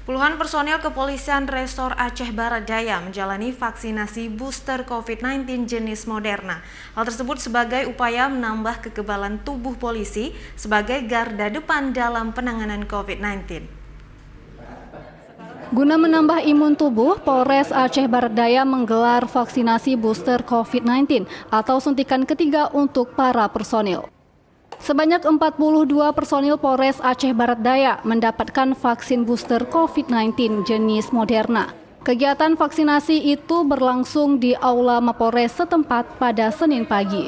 Puluhan personil kepolisian Resor Aceh Barat Daya menjalani vaksinasi booster COVID-19 jenis Moderna. Hal tersebut sebagai upaya menambah kekebalan tubuh polisi sebagai garda depan dalam penanganan COVID-19. Guna menambah imun tubuh, Polres Aceh Barat Daya menggelar vaksinasi booster COVID-19 atau suntikan ketiga untuk para personil. Sebanyak 42 personil Polres Aceh Barat Daya mendapatkan vaksin booster COVID-19 jenis Moderna. Kegiatan vaksinasi itu berlangsung di Aula Mapolres setempat pada Senin pagi.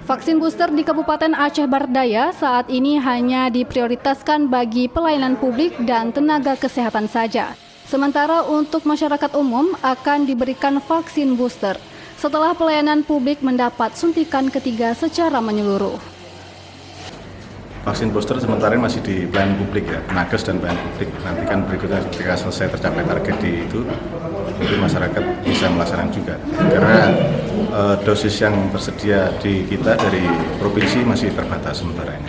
Vaksin booster di Kabupaten Aceh Barat Daya saat ini hanya diprioritaskan bagi pelayanan publik dan tenaga kesehatan saja. Sementara untuk masyarakat umum akan diberikan vaksin booster setelah pelayanan publik mendapat suntikan ketiga secara menyeluruh. Vaksin booster sementara ini masih di pelayanan publik ya, nakes dan pelayanan publik. Nanti kan berikutnya ketika selesai tercapai target di itu, jadi masyarakat bisa melaksanakan juga. Karena dosis yang tersedia di kita dari provinsi masih terbatas sementara ini.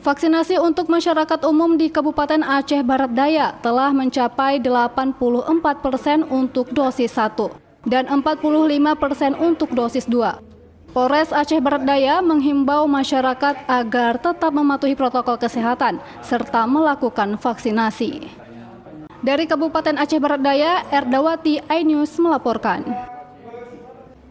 Vaksinasi untuk masyarakat umum di Kabupaten Aceh Barat Daya telah mencapai 84% untuk dosis 1 dan 45% untuk dosis 2. Polres Aceh Barat Daya menghimbau masyarakat agar tetap mematuhi protokol kesehatan serta melakukan vaksinasi. Dari Kabupaten Aceh Barat Daya, Erdawati, iNews melaporkan.